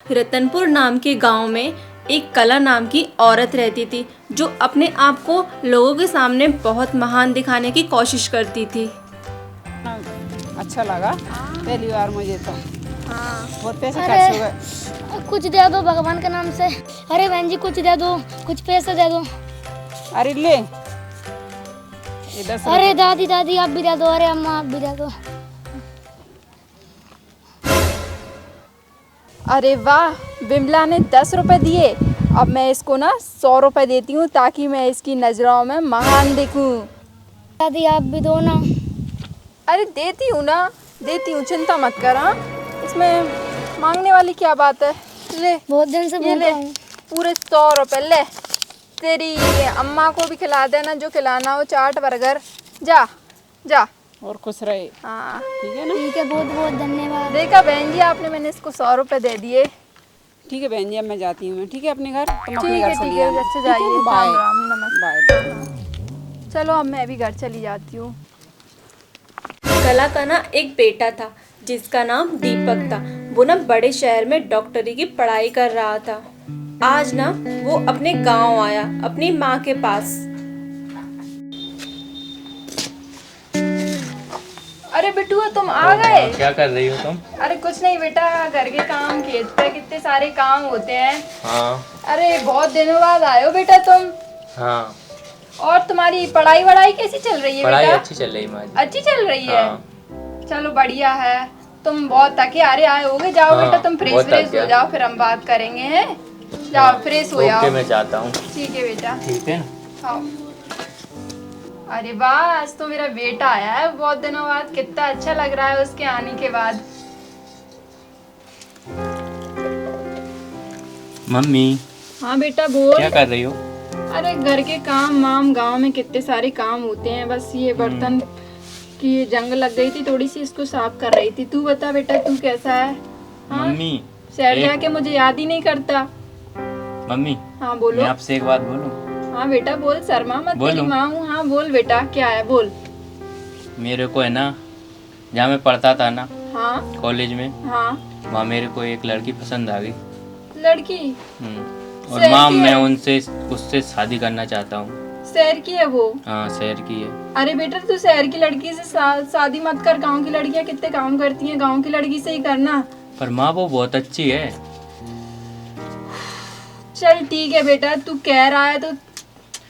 रतनपुर नाम के गांव में एक कला नाम की औरत रहती थी जो अपने आप को लोगों के सामने बहुत महान दिखाने की कोशिश करती थी। अच्छा लगा पहली बार मुझे तो। बहुत पैसे अरे खर्च हो गए। कुछ दे दो भगवान के नाम से। अरे बहन जी कुछ दे दो, कुछ पैसे दे दो। अरे ले ये 10 अरे दादी दादी आप भी दे दो। अरे अम्मा आप भी दे दो। अरे वाह, बिमला ने 10 रुपए दिए। अब मैं इसको ना 100 रुपए देती हूँ ताकि मैं इसकी नज़रों में महान दिखूँ। दादी आप भी दो ना। अरे देती हूँ ना, देती हूँ, चिंता मत कर। हाँ, इसमें मांगने वाली क्या बात है। ले बहुत दिन से ये ले भूखा हूँ। पूरे 100 रुपए ले। तेरी अम्मा को भी खिला देना जो खिलाना हो, चाट बर्गर। जा जा। और खुश रहे। हाँ ठीक है ना। ठीक है, बहुत बहुत धन्यवाद। देखा बहन जी, आपने मैंने इसको 100 रुपए दे दिए। ठीक है बहन जी, अब मैं जाती हूँ। ठीक है अपने घर, तुम अपने ठीक घर है चली ठीक है, जाना। अच्छा जाइए। बाय राम राम, नमस्ते। बाय। चलो अब मैं भी घर चली जाती हूँ। कला का ना एक बेटा था जिसका नाम दीपक था। वो ना बड़े शहर में डॉक्टरी की पढ़ाई कर रहा था। आज ना वो अपने गांव आया, अपनी माँ के पास। अरे बिट्टू तुम आ गए। क्या कर रही हो तुम? अरे कुछ नहीं बेटा, घर के काम, खेत पे कितने सारे काम होते हैं। हाँ अरे बहुत दिनों बाद आए हो बेटा तुम। हाँ। और तुम्हारी पढ़ाई वढ़ाई कैसी चल रही है पढ़ाई बेटा? अच्छी चल रही है हमारी। अच्छी चल रही है। हाँ। चलो बढ़िया है। तुम बहुत थके हारे आए होगे। जाओ हाँ, बेटा तुम फ्रेश बहुत फ्रेश थक हो गया। जाओ, फिर हम बात करेंगे हैं। जाओ फ्रेश हो जाओ। ओके मैं जाता हूँ। ठीक है बेटा। ठीक है ना। आओ। अरे वाह, आज तो मेरा बेटा आया है बहुत दिनों बाद। कितना अच्छा लग रहा है उसके आने के बाद। मम्मी हाँ बेटा बोल। क्या कर रही हो? अरे घर के काम वाम, गांव में कितने सारे काम होते हैं। बस ये बर्तन की जंग लग गई थी थोड़ी सी, इसको साफ कर रही थी। तू बता बेटा, तू कैसा है? हाँ? मम्मी शहर एक- जाके मुझे याद ही नहीं करता। मम्मी हाँ मैं बोलो। आपसे एक बात बोलूं? हाँ बेटा बोल, शर्मा मत, तेरी बोलो। माँ हूँ। हाँ बोल बेटा, क्या है बोल। मेरे को है ना, जहाँ मैं पढ़ता था ना हाँ कॉलेज में, हाँ। वहाँ मेरे को एक लड़की पसंद आ गई। लड़की और शहर माँ की मैं है? उससे शादी करना चाहता हूँ। शहर की है वो? हाँ शहर की है। अरे बेटा तू शहर की लड़की से शादी मत कर। गांव की लड़कियां कितने काम करती हैं, गांव की लड़की से ही करना। पर माँ वो बहुत अच्छी है। चल ठीक है बेटा, तू कह रहा है तो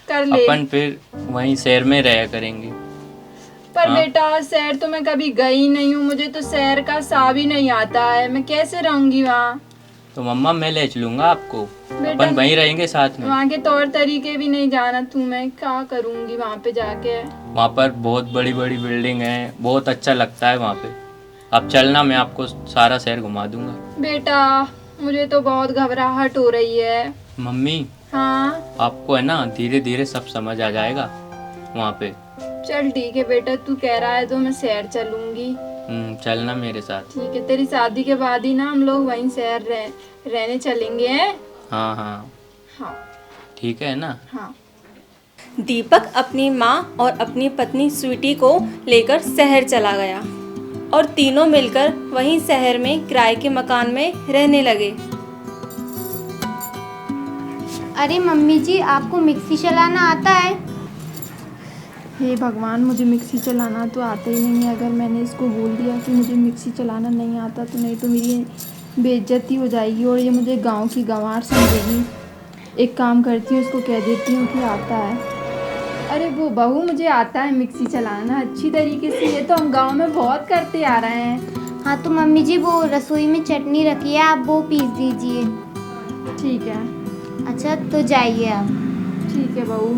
कर ले। अपन फिर वहीं शहर में रहा करेंगे। पर हाँ। बेटा शहर तो मैं कभी गई नहीं हूँ, मुझे तो शहर का सा भी नहीं आता है। मैं कैसे रहूंगी वहाँ? तो मम्मा मैं ले चलूंगा आपको, बेटा अपन वहीं रहेंगे साथ में। वहाँ के तौर तरीके भी नहीं जाना तू। मैं क्या करूंगी वहाँ पे जाके? वहाँ पर बहुत बड़ी बड़ी बिल्डिंग है, बहुत अच्छा लगता है वहाँ पे। आप चलना, मैं आपको सारा शहर घुमा दूंगा। बेटा मुझे तो बहुत घबराहट हो रही है। मम्मी हाँ आपको है ना धीरे धीरे सब समझ आ जाएगा वहाँ पे। चल ठीक है बेटा, तू कह रहा है तो मैं शहर चलूंगी। चलना मेरे साथ। ठीक है, तेरी शादी के बाद ही ना हम लोग वहीं शहर रहने चलेंगे हैं। हाँ हाँ हाँ ठीक है ना। हाँ। दीपक अपनी माँ और अपनी पत्नी स्वीटी को लेकर शहर चला गया और तीनों मिलकर वहीं शहर में किराए के मकान में रहने लगे। अरे मम्मी जी आपको मिक्सी चलाना आता है? हे भगवान, मुझे मिक्सी चलाना तो आता ही नहीं है। अगर मैंने इसको बोल दिया कि मुझे मिक्सी चलाना नहीं आता तो नहीं तो मेरी बेइज्जती हो जाएगी और ये मुझे गांव की गंवार समझेगी। एक काम करती हूँ, उसको कह देती हूँ कि आता है। अरे वो बहू, मुझे आता है मिक्सी चलाना अच्छी तरीके से। ये तो हम गांव में बहुत करते आ रहे हैं। हाँ तो मम्मी जी वो रसोई में चटनी रखी है, आप वो पीस दीजिए। ठीक है। अच्छा तो जाइए आप। ठीक है बहू।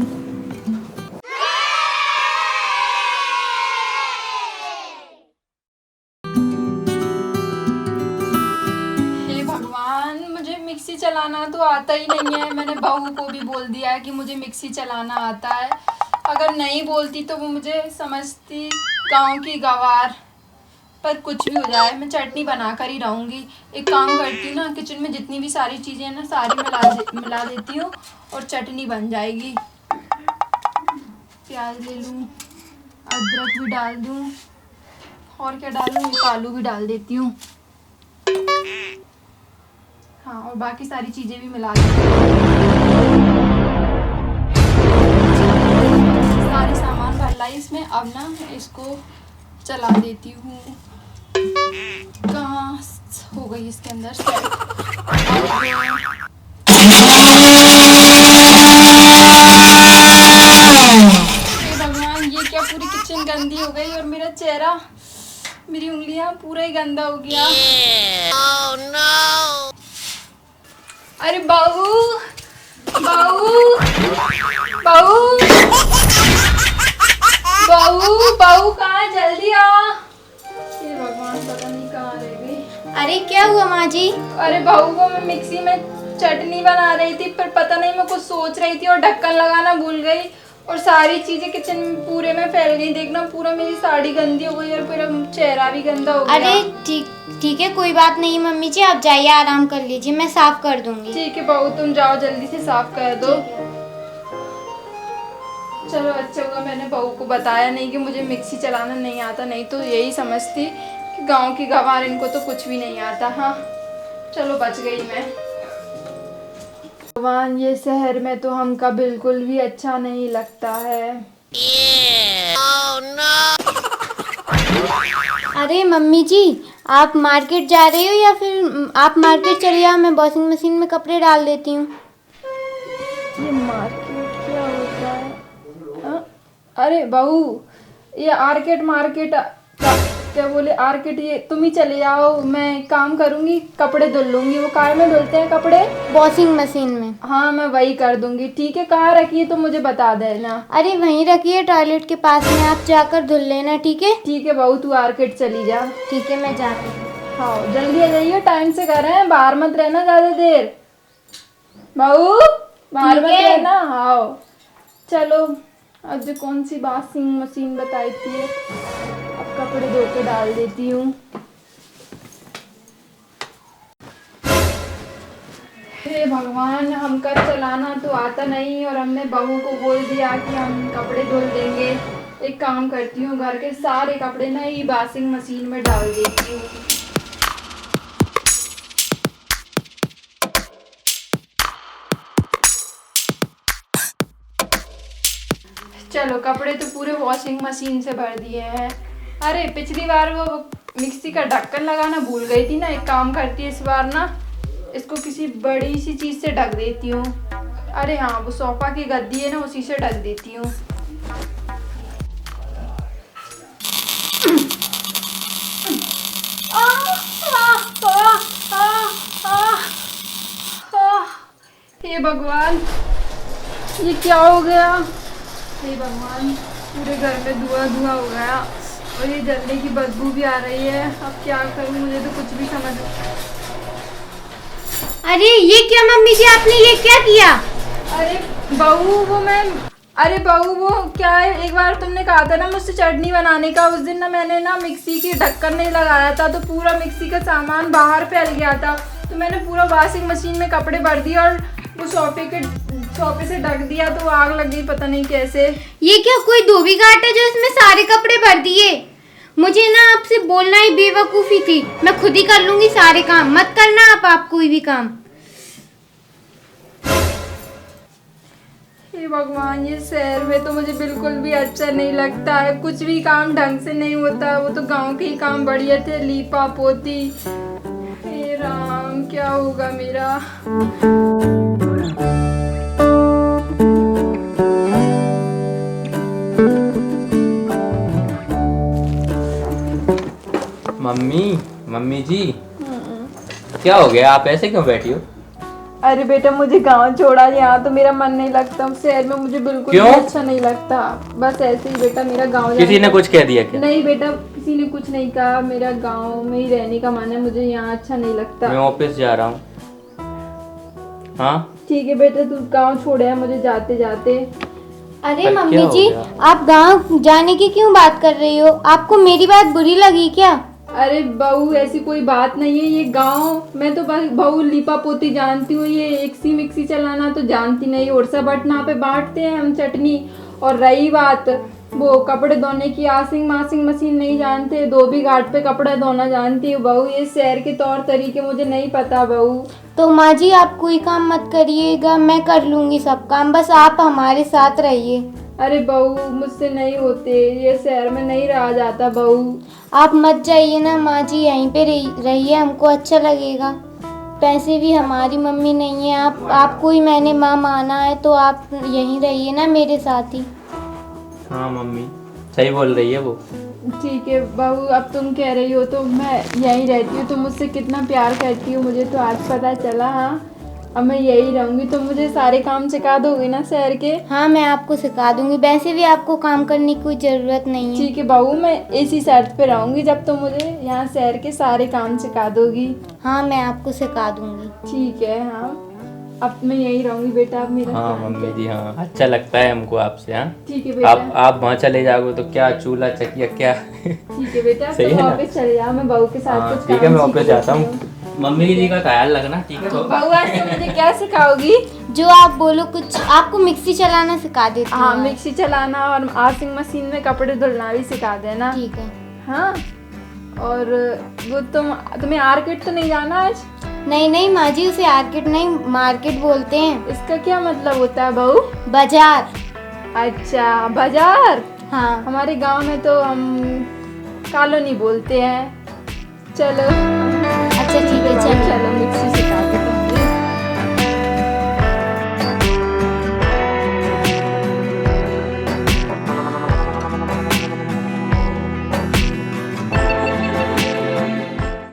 हे भगवान, मुझे मिक्सी चलाना तो आता ही नहीं है। मैंने बहू को भी बोल दिया है कि मुझे मिक्सी चलाना आता है। अगर नहीं बोलती तो वो मुझे समझती गांव की गंवार। पर कुछ भी हो जाए, मैं चटनी बना कर ही रहूँगी। एक काम करती हूँ ना, किचन में जितनी भी सारी चीज़ें हैं ना सारी मिला देती हूँ और चटनी बन जाएगी। प्याज ले लूँ, अदरक भी डाल दूँ, और क्या डालूँ, एक आलू भी डाल देती हूँ। हाँ, और बाकी सारी चीज़ें भी मिला देती सारे सामान भर लाई इसमें। अब ना इसको चला देती हूँ। कहाँ हो गई इसके अंदर भगवान, ये क्या पूरी किचन गंदी हो गई और मेरा चेहरा, मेरी उंगलियां पूरा ही गंदा हो गया। Oh, no! अरे बाबू, बाबू, बाबू, बाबू, बाबू कहाँ, जल्दी आ। ये भगवान, पता नहीं कहाँ रह गई। अरे क्या हुआ माँ जी? अरे बहू को मैं मिक्सी में चटनी बना रही थी, पर पता नहीं मैं कुछ सोच रही थी और ढक्कन लगाना भूल गई और सारी चीजें किचन में पूरे में फैल गई। देखना, पूरा मेरी साड़ी गंदी हो गई और पूरा चेहरा भी गंदा हो गया। अरे ठीक है, कोई बात नहीं मम्मी जी, आप जाइए आराम कर लीजिए, मैं साफ कर दूंगी। ठीक है बहू, तुम जाओ जल्दी से साफ कर दो। चलो अच्छा हुआ मैंने बहू को बताया नहीं कि मुझे मिक्सी चलाना नहीं आता, नहीं तो यही समझती कि गांव की गंवार, इनको तो कुछ भी नहीं आता। हाँ चलो, बच गई मैं। भगवान, ये शहर में तो हमका बिल्कुल भी अच्छा नहीं लगता है। अरे मम्मी जी, आप मार्केट जा रही हो या फिर आप मार्केट चले जाओ, मैं वॉशिंग मशीन में कपड़े डाल देती हूँ। ये मार्केट क्या होता है? हाँ? अरे बहू, ये मार्केट क्या बोले, आर्केट, ये तुम ही चले जाओ, मैं काम करूंगी, कपड़े धुल लूंगी। वो कार में धुलते हैं कपड़े, वॉशिंग मशीन में। हाँ मैं वही कर दूंगी। ठीक है, कहाँ रखी है तो मुझे बता देना। अरे वहीं रखिए टॉयलेट के पास में, आप जाकर धुल लेना। ठीक है? ठीक है बहू, तू मार्केट चली जा। ठीक है, मैं जाती हूँ। हाँ जल्दी आ जाइए, टाइम से कर रहे हैं, बाहर मत रहना ज्यादा देर। बहू बाहर मत रहना। हाँ चलो, आज कौन सी वॉशिंग मशीन बताई थी, अब कपड़े धो के डाल देती हूँ। हे भगवान, हमका चलाना तो आता नहीं और हमने बहू को बोल दिया कि हम कपड़े धुल देंगे। एक काम करती हूँ, घर के सारे कपड़े ना ही वॉशिंग मशीन में डाल देती हूँ। चलो, कपड़े तो पूरे वॉशिंग मशीन से भर दिए हैं। अरे पिछली बार वो मिक्सी का ढक्कन लगाना भूल गई थी ना। एक काम करती है, इस बार ना इसको किसी बड़ी सी चीज़ से ढक देती हूँ। अरे हाँ, वो सोफा की गद्दी है ना, उसी से ढक देती हूँ। हे भगवान, ये क्या हो गया? हे भगवान, पूरे घर में धुआं धुआं हो गया और ये जलने की बदबू भी आ रही है। अब क्या करूं, मुझे तो कुछ भी समझ। अरे ये क्या मम्मी जी, आपने ये क्या किया? अरे बहू, वो क्या है, एक बार तुमने कहा था ना मुझसे चटनी बनाने का, उस दिन ना मैंने ना मिक्सी की ढक्कन नहीं लगाया था, तो पूरा मिक्सी का सामान बाहर फैल गया था। तो मैंने पूरा वॉशिंग मशीन में कपड़े भर दिए और वो सोफे से ढक दिया, तो आग लग गई, पता नहीं कैसे। ये क्या कोई धोबी घाट है जो इसमें सारे कपड़े भर दिए? मुझे ना आपसे बोलना ही बेवकूफ़ी थी, मैं खुद ही कर लूंगी सारे काम, मत करना आप कोई भी काम। हे भगवान, ये शहर में तो मुझे बिल्कुल भी अच्छा नहीं लगता है, कुछ भी काम ढंग से नहीं होता। वो तो गांव के ही काम बढ़िया थे, लीपा पोती। हे राम, क्या होगा मेरा? मम्मी जी, क्या हो गया, आप ऐसे क्यों बैठी हो? अरे बेटा, मुझे गांव छोड़ा, यहाँ तो मेरा मन नहीं लगता, शहर में मुझे बिल्कुल भी अच्छा नहीं लगता। बस ऐसे ही बेटा, मेरा गांव। किसी ने कुछ कह दिया क्या? नहीं बेटा, किसी ने कुछ नहीं कहा, मेरा गांव में ही रहने का मन है, मुझे यहाँ अच्छा नहीं लगता। मैं ऑफिस जा रहा हूँ। हाँ ठीक है बेटा, तू गांव छोड़े है मुझे जाते जाते। अरे मम्मी जी, आप गांव जाने की क्यों बात कर रही हो? आपको मेरी बात बुरी लगी क्या? अरे बहू, ऐसी कोई बात नहीं है। ये गांव, मैं तो बस बहू लिपा पोती जानती हूँ, ये एक्सी मिक्सी चलाना तो जानती नहीं। उड़सा बटना पे बांटते हैं हम चटनी। और रही बात वो कपड़े धोने की, वॉशिंग मशीन नहीं जानते, धोबी घाट पे कपड़ा धोना जानती हूँ बहू। ये शहर के तौर तरीके मुझे नहीं पता बहू। तो माँ जी आप कोई काम मत करिएगा, मैं कर लूँगी सब काम, बस आप हमारे साथ रहिए। अरे बहू मुझसे नहीं होते, ये शहर में नहीं रहा जाता बहू। आप मत जाइए ना माँ जी, यहीं पे रहिए, हमको अच्छा लगेगा। पैसे भी हमारी मम्मी नहीं है, आपको ही मैंने माँ माना है, तो आप यहीं रहिए ना मेरे साथ ही। हाँ मम्मी सही बोल रही है वो। ठीक है बहू, अब तुम कह रही हो तो मैं यहीं रहती हूँ। तुम मुझसे कितना प्यार करती हो मुझे तो आज पता चला। हाँ अब मैं यही रहूँगी। तुम मुझे सारे काम सिखा दोगे ना शहर के? हाँ मैं आपको सिखा दूंगी, वैसे भी आपको काम करने की कोई ज़रूरत नहीं है। ठीक है बहू, मैं इसी शर्त पे रहूँगी जब तुम मुझे यहाँ शहर के सारे काम सिखा दोगी। हाँ मैं आपको सिखा दूंगी। ठीक है। हाँ अब मैं यहीं रहूँगी बेटा, अब मेरा हाँ ध्यान मम्मी रखना। जी, हाँ अच्छा लगता है हमको आपसे। हाँ ठीक है बेटा। आप वहाँ चले जाओगे तो क्या चूल्हा चकिया क्या। ठीक है बेटा, सही तुम है ना? ऑफिस चले जाओ, मैं बहू के साथ हाँ कुछ ठीक है, काम मैं सीख ऑफिस लेती जाता हूँ। मम्मी जी का ख्याल रखना, ठीक है। बहू आज तुम मुझे क्या सिखाओगी? जो आप बोलो कुछ, आपको मिक्सी चलाना सिखा देती हूँ हाँ आज। मिक्सी चलाना और वॉशिंग मशीन में कपड़े धुलना भी सिखा देना। ठीक है। हाँ और वो तुम्हें मार्केट तो नहीं जाना आज? नहीं नहीं माँ जी, उसे आर्केट नहीं मार्केट बोलते हैं। इसका क्या मतलब होता है बहू? बाजार। अच्छा बाजार। हाँ हमारे गांव में तो हम कॉलोनी बोलते हैं। चलो अच्छा ठीक है, चलो। चलो मिक्सी सिखा